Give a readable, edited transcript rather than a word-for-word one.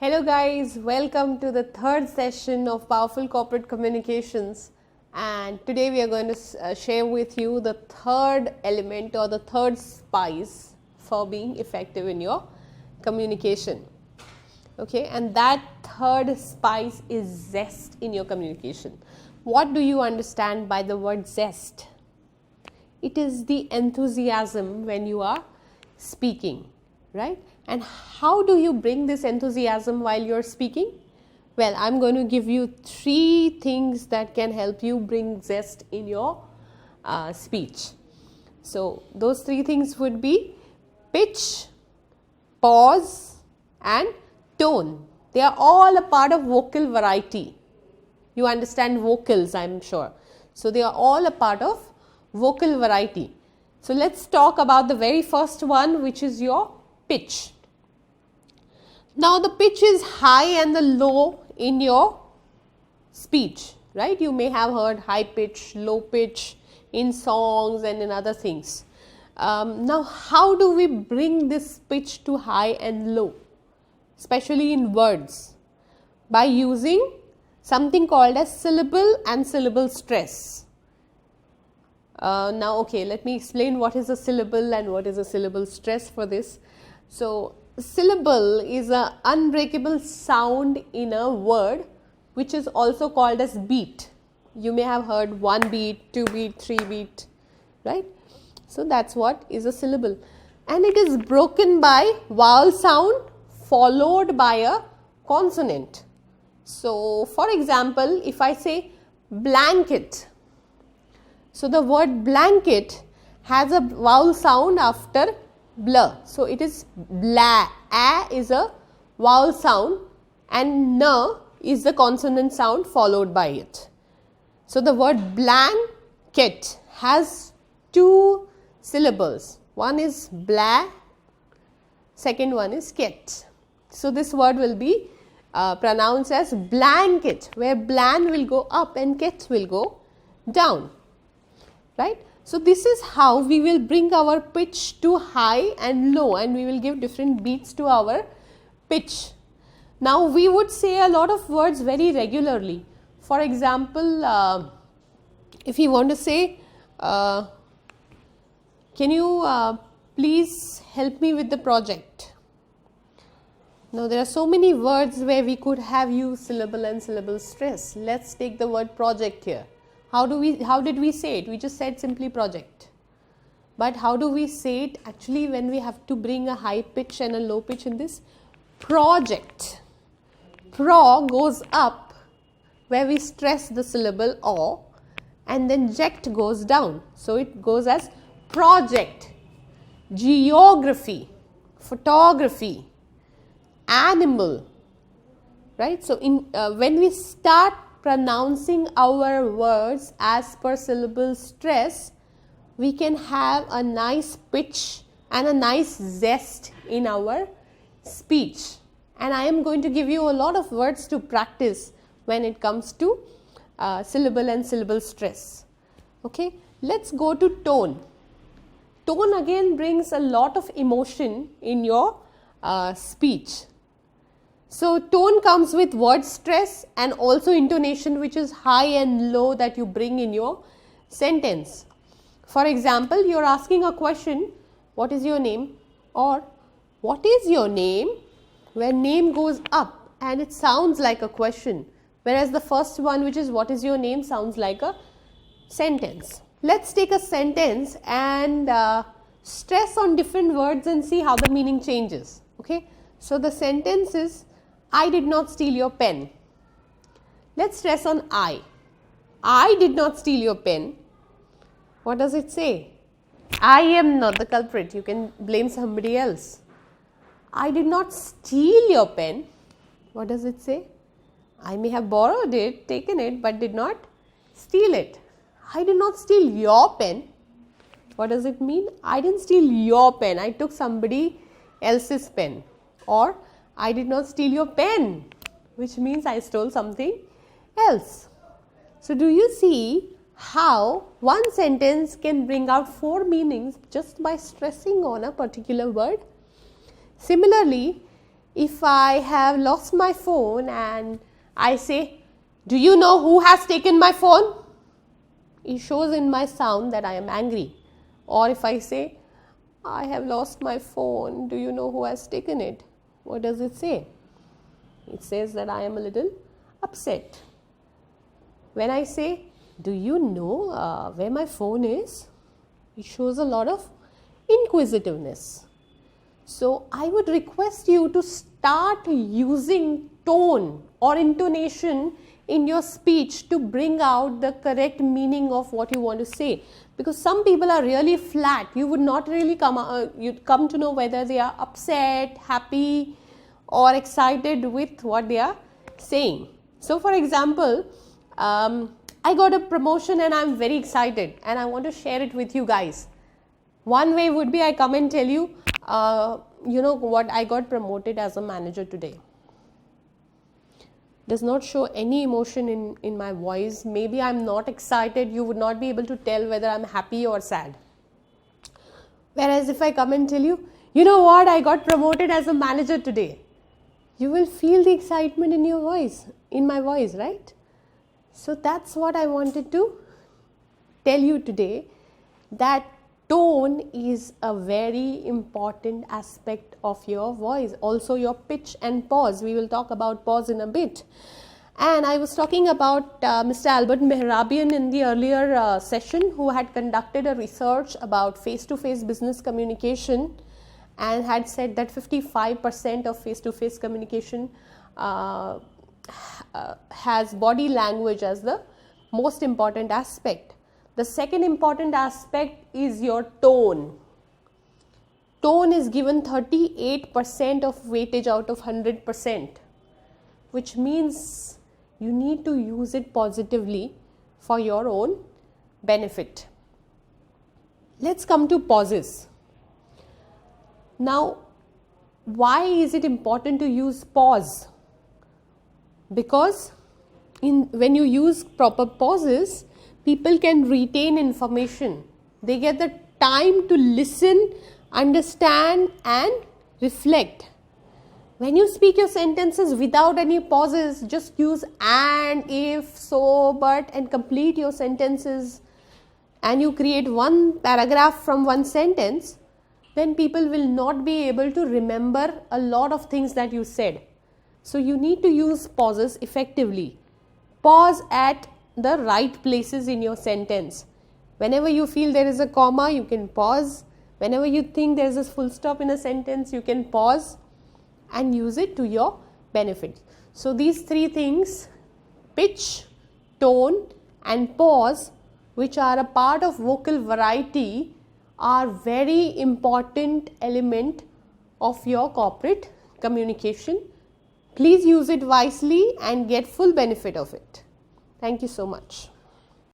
Hello guys, welcome to the third session of Powerful Corporate Communications, and today we are going to share with you the third element or the third spice for being effective in your communication. Okay, and that third spice is zest in your communication. What do you understand by the word zest? It is the enthusiasm when you are speaking, right? And how do you bring this enthusiasm while you're speaking? Well, I'm going to give you 3 things that can help you bring zest in your speech. So, those 3 things would be pitch, pause and tone. They are all a part of vocal variety. You understand vocals, I'm sure. So, they are all a part of vocal variety. So, let's talk about the very first one, which is your pitch. Now, the pitch is high and the low in your speech, right? You may have heard high pitch, low pitch in songs and in other things. Now, how do we bring this pitch to high and low, especially in words? By using something called as syllable and syllable stress. Now, okay, let me explain what is a syllable and what is a syllable stress for this. So, syllable is an unbreakable sound in a word, which is also called as beat. You may have heard 1 beat, 2 beat, 3 beat, right? So, that's what is a syllable. And it is broken by vowel sound followed by a consonant. So, for example, if I say blanket, so the word blanket has a vowel sound after bl. So, it is bla. A is a vowel sound and n is the consonant sound followed by it. So, the word blanket has 2 syllables. One is bla, second one is ket. So, this word will be pronounced as blanket, where blan will go up and ket will go down, right? So, this is how we will bring our pitch to high and low, and we will give different beats to our pitch. Now, we would say a lot of words very regularly. For example, if you want to say, can you please help me with the project? Now, there are so many words where we could have used syllable and syllable stress. Let's take the word project here. How did we say it? We just said simply project. But how do we say it actually when we have to bring a high pitch and a low pitch in this? Project. Pro goes up where we stress the syllable o, and then ject goes down. So, it goes as project, geography, photography, animal, right? So, when we start pronouncing our words as per syllable stress, we can have a nice pitch and a nice zest in our speech. And I am going to give you a lot of words to practice when it comes to syllable and syllable stress. Okay, let's go to tone. Tone again brings a lot of emotion in your speech. So, tone comes with word stress and also intonation, which is high and low that you bring in your sentence. For example, you are asking a question, what is your name? Or what is your name? Where name goes up and it sounds like a question, whereas the first one, which is what is your name, sounds like a sentence. Let's take a sentence and stress on different words and see how the meaning changes. Okay. So, the sentence is, I did not steal your pen. Let's stress on I. I did not steal your pen. What does it say? I am not the culprit. You can blame somebody else. I did not steal your pen. What does it say? I may have borrowed it, taken it, but did not steal it. I did not steal your pen. What does it mean? I didn't steal your pen. I took somebody else's pen. Or I did not steal your pen, which means I stole something else. So, do you see how one sentence can bring out 4 meanings just by stressing on a particular word? Similarly, If I have lost my phone and I say, do you know who has taken my phone? It shows in my sound that I am angry. Or if I say, I have lost my phone, do you know who has taken it? What does it say? It says that I am a little upset. When I say, do you know where my phone is? It shows a lot of inquisitiveness. So I would request you to start using tone or intonation in your speech to bring out the correct meaning of what you want to say. Because some people are really flat. You would not really you'd come to know whether they are upset, happy, or excited with what they are saying. So for example, I got a promotion and I'm very excited and I want to share it with you guys. One way would be I come and tell you, you know what, I got promoted as a manager today. Does not show any emotion in my voice. Maybe I'm not excited. You would not be able to tell whether I'm happy or sad. Whereas if I come and tell you, you know what, I got promoted as a manager today, you will feel the excitement in your voice, in my voice, right? So that's what I wanted to tell you today, that tone is a very important aspect of your voice. Also your pitch and pause. We will talk about pause in a bit. And I was talking about Mr. Albert Mehrabian in the earlier session, who had conducted a research about face-to-face business communication and had said that 55% of face-to-face communication has body language as the most important aspect. The second important aspect is your tone. Tone is given 38% of weightage out of 100%, which means you need to use it positively for your own benefit. Let's come to pauses. Now, why is it important to use pause? Because when you use proper pauses, people can retain information. They get the time to listen, understand and reflect. When you speak your sentences without any pauses, just use and, if, so, but and complete your sentences, and you create one paragraph from one sentence, then people will not be able to remember a lot of things that you said. So you need to use pauses effectively. Pause at the right places in your sentence. Whenever you feel there is a comma, you can pause. Whenever you think there is a full stop in a sentence, you can pause and use it to your benefit. So these three things, pitch, tone and pause, which are a part of vocal variety, are very important element of your corporate communication. Please use it wisely and get full benefit of it. Thank you so much.